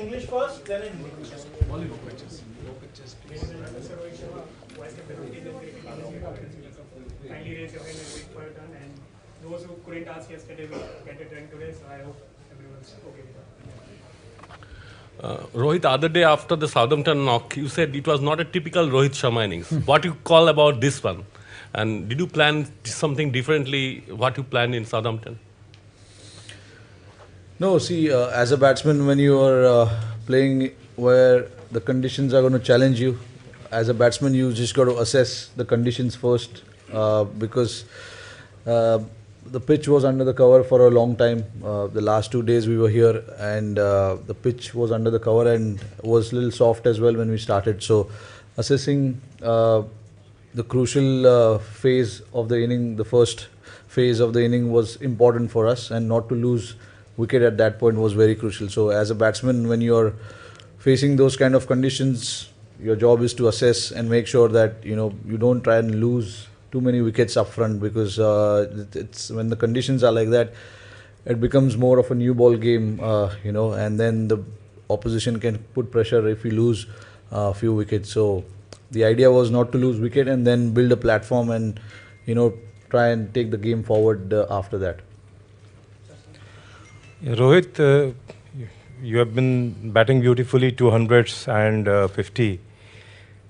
English first, then in Hindi. Only low pitches. Low pitches, please. Mr. Rohit Sharma, Vice Captain of Indian Cricket Team, kindly raise your hand and wait for your turn. And those who couldn't ask yesterday will get a turn today, so I hope everyone's okay with that. Rohit, other day after the Southampton knock, you said it was not a typical Rohit Sharma innings. What you call about this one? And did you plan something differently? What you planned in Southampton? No, see, as a batsman, when you are playing where the conditions are going to challenge you, as a batsman, you just got to assess the conditions first because the pitch was under the cover for a long time. The last 2 days we were here and the pitch was under the cover and was a little soft as well when we started. So, assessing the crucial phase of the inning, the first phase of the inning was important for us, and not to lose wicket at that point was very crucial. So as a batsman, when you're facing those kind of conditions, your job is to assess and make sure that you don't try and lose too many wickets up front, because it's when the conditions are like that, it becomes more of a new ball game, and then the opposition can put pressure if we lose a few wickets. So the idea was not to lose wicket and then build a platform and try and take the game forward after that. Rohit, you have been batting beautifully 200s and 50.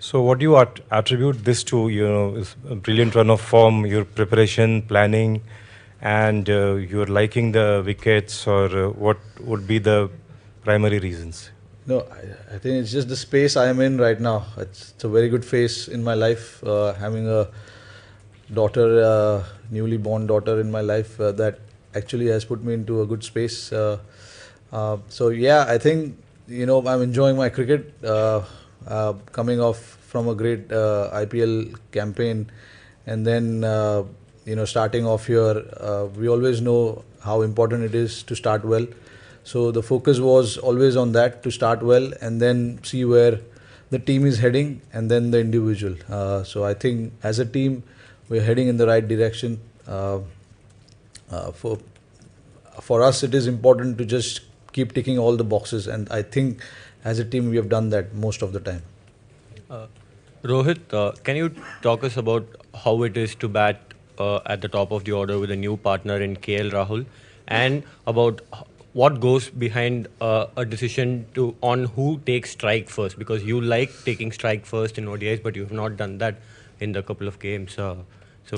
So what do you attribute this to? Is a brilliant run of form, your preparation, planning, and you're liking the wickets, or what would be the primary reasons? No, I think it's just the space I am in right now. It's a very good phase in my life, having a daughter, newly born daughter in my life that actually has put me into a good space. So yeah, I think I'm enjoying my cricket, coming off from a great IPL campaign, and then starting off here. We always know how important it is to start well. So the focus was always on that, to start well and then see where the team is heading and then the individual. So I think as a team we're heading in the right direction. For us it is important to just keep ticking all the boxes, and I think as a team we have done that most of the time. Rohit, can you talk us about how it is to bat at the top of the order with a new partner in KL Rahul, and about what goes behind a decision on who takes strike first, because you like taking strike first in ODIs, but you have not done that in the couple of games. So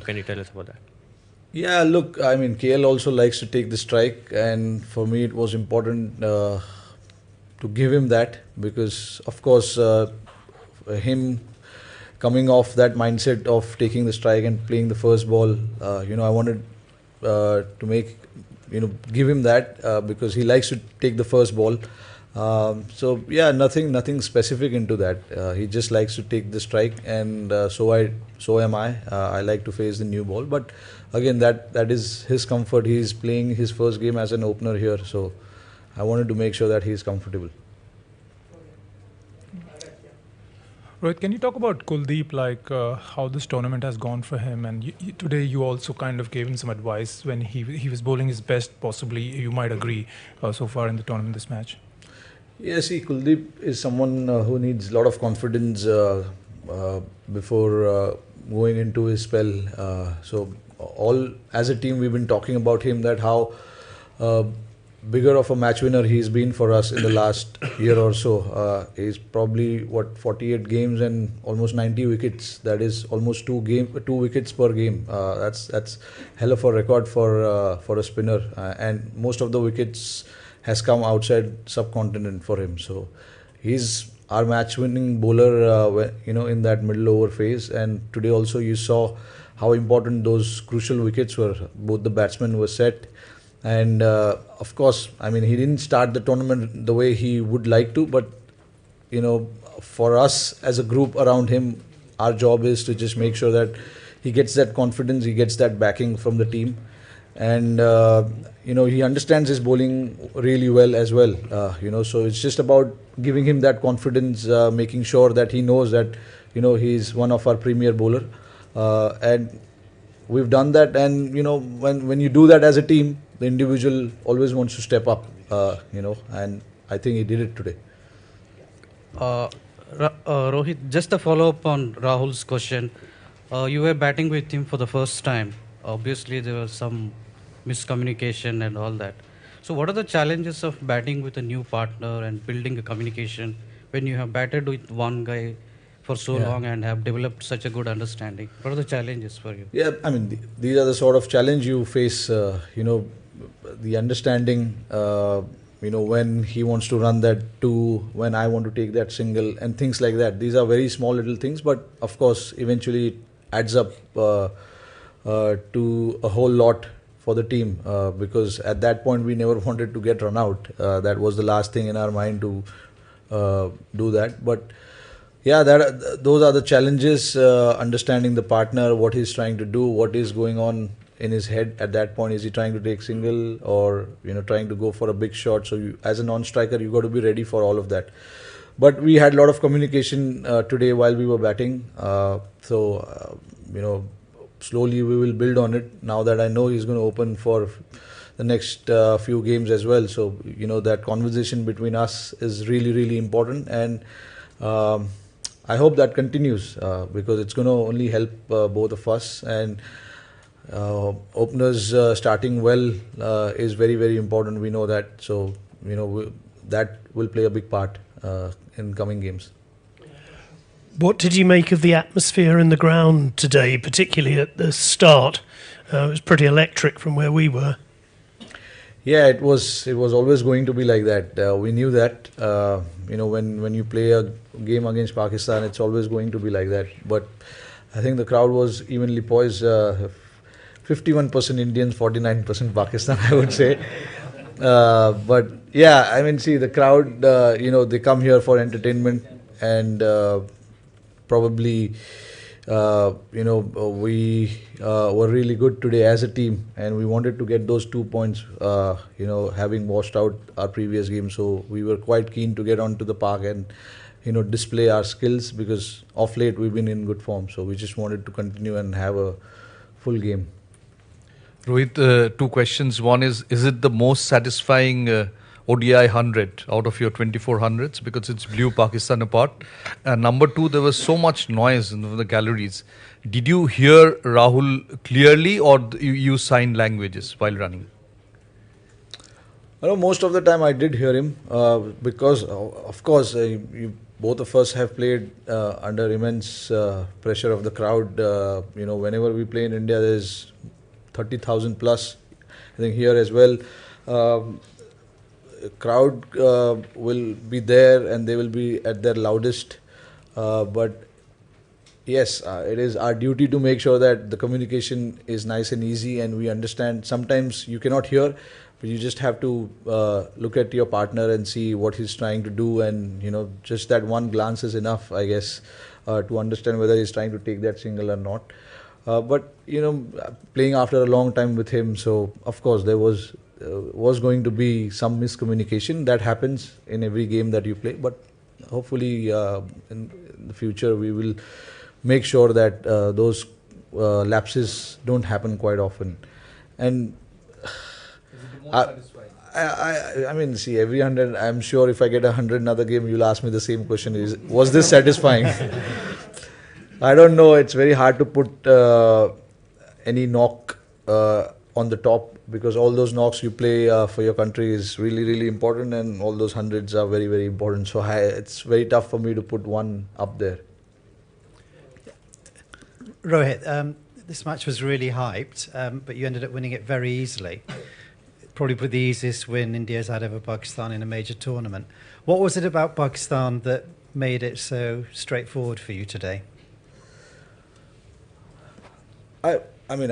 can you tell us about that? Yeah, look, I mean, KL also likes to take the strike, and for me it was important to give him that, because of course him coming off that mindset of taking the strike and playing the first ball, I wanted to give him that because he likes to take the first ball. So yeah, nothing specific into that. He just likes to take the strike, and so am I. I like to face the new ball, but again, that is his comfort. He's playing his first game as an opener here, so I wanted to make sure that he's comfortable. Rohit, can you talk about Kuldeep, like how this tournament has gone for him? And today you also kind of gave him some advice when he was bowling his best, possibly, you might agree, so far in the tournament, this match. Yeah, see, Kuldeep is someone who needs a lot of confidence before going into his spell. So all as a team we've been talking about him, that how bigger of a match winner he's been for us in the last year or so. He's probably 48 games and almost 90 wickets. That is almost 2 wickets per game. That's hell of a record for a spinner. And most of the wickets has come outside subcontinent for him. So he's our match-winning bowler, in that middle over phase. And today also you saw how important those crucial wickets were. Both the batsmen were set. And of course, I mean, he didn't start the tournament the way he would like to, but for us as a group around him, our job is to just make sure that he gets that confidence, he gets that backing from the team, and he understands his bowling really well as well. So it's just about giving him that confidence, making sure that he knows that he's one of our premier bowler, and we've done that. And when you do that as a team, the individual always wants to step up, and I think he did it today. Rohit, just a follow up on Rahul's question. You were batting with him for the first time. Obviously, there was some miscommunication and all that. So, what are the challenges of batting with a new partner and building a communication when you have batted with one guy for so Yeah. long and have developed such a good understanding? What are the challenges for you? Yeah, I mean, these are the sort of challenge you face. The understanding. When he wants to run that two, when I want to take that single, and things like that. These are very small little things, but of course, eventually it adds up to a whole lot for the team. Because at that point, we never wanted to get run out. That was the last thing in our mind to do that. But yeah, those are the challenges. Understanding the partner, what he's trying to do, what is going on in his head at that point. Is he trying to take single or trying to go for a big shot? So as a non-striker, you got to be ready for all of that. But we had a lot of communication today while we were batting. Slowly we will build on it. Now that I know he's going to open for the next few games as well. So that conversation between us is really, really important, and I hope that continues because it's going to only help both of us. And openers starting well is very, very important. We know that. So that will play a big part in coming games. What did you make of the atmosphere in the ground today, particularly at the start? It was pretty electric from where we were. Yeah, it was always going to be like that. We knew that. When you play a game against Pakistan, it's always going to be like that. But I think the crowd was evenly poised. 51% Indians, 49% Pakistan, I would say. But yeah, I mean, see, the crowd, they come here for entertainment, and probably, we were really good today as a team, and we wanted to get those 2 points, having washed out our previous game. So we were quite keen to get onto the park and, display our skills, because of late we've been in good form. So we just wanted to continue and have a full game. Rohit, two questions. One is it the most satisfying ODI 100 out of your 24 hundreds, because it's blew Pakistan apart? And number two, there was so much noise in the galleries. Did you hear Rahul clearly, or you use sign languages while running? Most of the time I did hear him because, of course, both of us have played under immense pressure of the crowd. Whenever we play in India, there's 30,000 plus. I think here as well, crowd will be there and they will be at their loudest. But yes, it is our duty to make sure that the communication is nice and easy and we understand. Sometimes you cannot hear, but you just have to look at your partner and see what he's trying to do, and just that one glance is enough, I guess, to understand whether he's trying to take that single or not. But playing after a long time with him, so of course there was going to be some miscommunication. That happens in every game that you play, but hopefully in the future we will make sure that those lapses don't happen quite often. And I mean, see, every 100, I'm sure if I get 100 another game, you'll ask me the same question: was this satisfying? I don't know. It's very hard to put any knock on the top, because all those knocks you play for your country is really, really important, and all those hundreds are very, very important. So it's very tough for me to put one up there. Rohit, this match was really hyped, but you ended up winning it very easily. Probably the easiest win India's had over Pakistan in a major tournament. What was it about Pakistan that made it so straightforward for you today? I mean,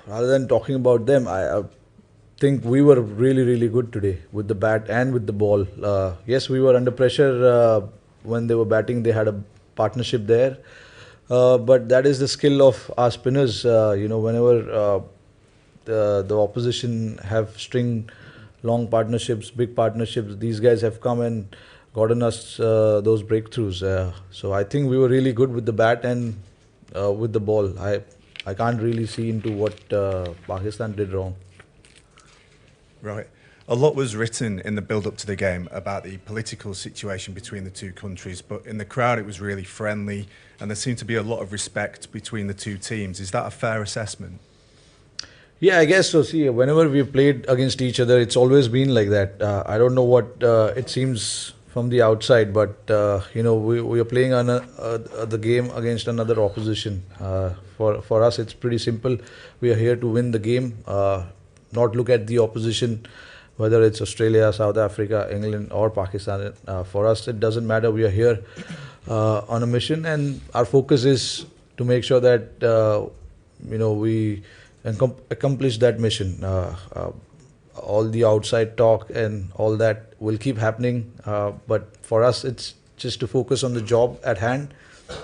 rather than talking about them, I think we were really, really good today with the bat and with the ball. Yes, we were under pressure when they were batting. They had a partnership there. But that is the skill of our spinners. Whenever the opposition have string long partnerships, big partnerships, these guys have come and gotten us those breakthroughs. So I think we were really good with the bat and with the ball. I can't really see into what Pakistan did wrong. Right. A lot was written in the build-up to the game about the political situation between the two countries, but in the crowd it was really friendly, and there seemed to be a lot of respect between the two teams. Is that a fair assessment? Yeah, I guess so. See, whenever we played against each other, it's always been like that. I don't know what it seems from the outside, but we are playing on the game against another opposition. For us, it's pretty simple. We are here to win the game, not look at the opposition, whether it's Australia, South Africa, England, or Pakistan. For us, it doesn't matter. We are here on a mission, and our focus is to make sure that we accomplish that mission. All the outside talk and all that will keep happening, but for us it's just to focus on the job at hand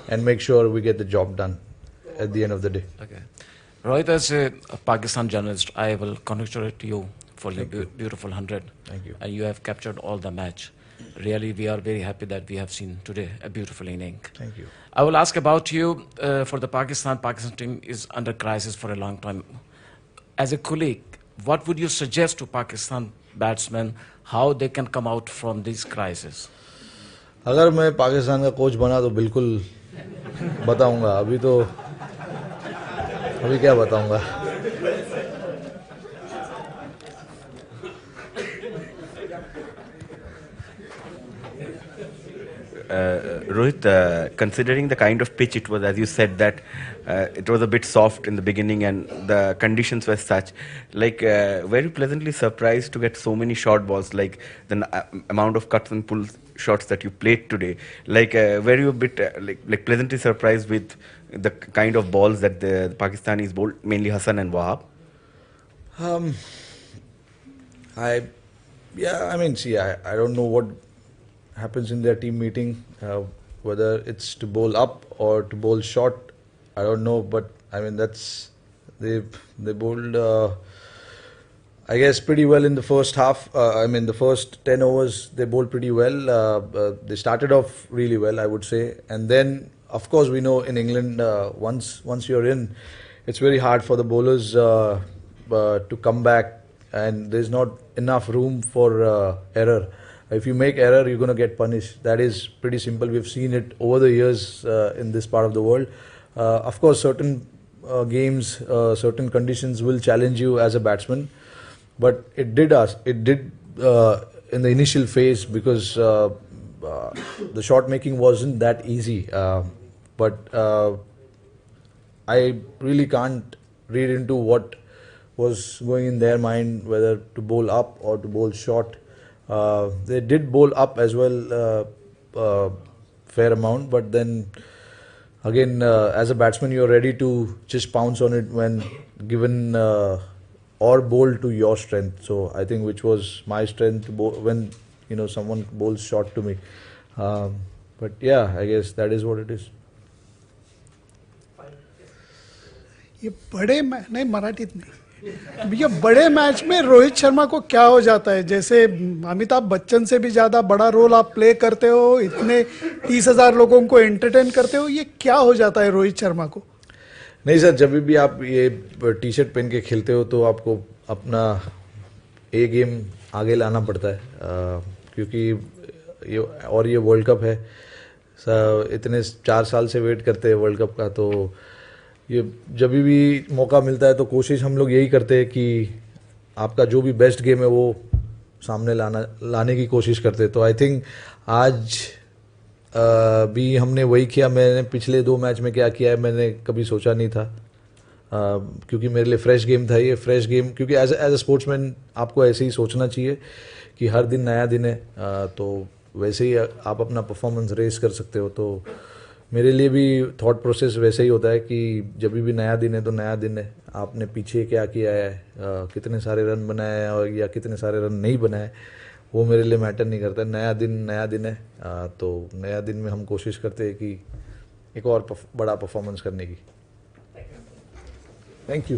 and make sure we get the job done at the end of the day. Okay. Rohit, as a Pakistan journalist, I will congratulate you for your beautiful 100. Thank you. And you have captured all the match. Really, we are very happy that we have seen today a beautiful inning. Thank you. I will ask about you for the Pakistan. Pakistan team is under crisis for a long time. As a colleague, what would you suggest to Pakistan batsmen how they can come out from this crisis? अगर मैं पाकिस्तान का coach बना तो बिल्कुल बताऊंगा. अभी क्या बताऊंगा. Rohit, considering the kind of pitch it was, as you said, that it was a bit soft in the beginning and the conditions were such, like were you pleasantly surprised to get so many short balls, like the amount of cuts and pulls shots that you played today? Like were you a bit like pleasantly surprised with the kind of balls that the Pakistanis bowled, mainly Hassan and Wahab? I don't know what happens in their team meeting, whether it's to bowl up or to bowl short, I don't know, but I mean they bowled I guess pretty well in the first half. The first 10 overs they bowled pretty well. They started off really well, I would say, and then of course we know in England once you're in, it's very hard for the bowlers to come back, and there's not enough room for error. If you make error, you're going to get punished. That is pretty simple. We've seen it over the years in this part of the world. Of course, certain games, certain conditions will challenge you as a batsman. But it did in the initial phase, because the shot making wasn't that easy. But I really can't read into what was going in their mind, whether to bowl up or to bowl short. They did bowl up as well, fair amount, but then again, as a batsman, you're ready to just pounce on it when given or bowl to your strength. So I think which was my strength to bowl when someone bowls short to me. But yeah, I guess that is what it is. ये बड़े match में रोहित शर्मा को क्या हो जाता है? जैसे अमिताभ बच्चन से भी ज्यादा बड़ा रोल आप प्ले करते हो, इतने 30,000 लोगों को एंटरटेन करते हो, ये क्या हो जाता है रोहित शर्मा को? नहीं सर, जब भी आप ये टी शर्ट पहन के खेलते हो तो आपको अपना ए गेम आगे लाना पड़ता है, क्योंकि ये वर्ल्ड कप है. इतने 4 साल से वेट करते हैं वर्ल्ड कप का, तो ये जब भी मौका मिलता है तो कोशिश हम लोग यही करते हैं कि आपका जो भी बेस्ट गेम है वो सामने लाने की कोशिश करते हैं. तो आई थिंक आज भी हमने वही किया. मैंने पिछले 2 मैच में क्या किया है मैंने कभी सोचा नहीं था, क्योंकि मेरे लिए फ्रेश गेम था ये. फ्रेश गेम, क्योंकि एज अ स्पोर्ट्समैन आपको ऐसे ही सोचना चाहिए कि हर दिन नया दिन है, तो वैसे ही आप अपना परफॉर्मेंस रेस कर सकते हो. तो मेरे लिए भी थॉट प्रोसेस वैसे ही होता है कि जब भी नया दिन है तो नया दिन है. आपने पीछे क्या किया है, कितने सारे रन बनाए हैं या कितने सारे रन नहीं बनाए, वो मेरे लिए मैटर नहीं करता. नया दिन है, तो नया दिन में हम कोशिश करते हैं कि एक और बड़ा परफॉर्मेंस करने की. Thank you.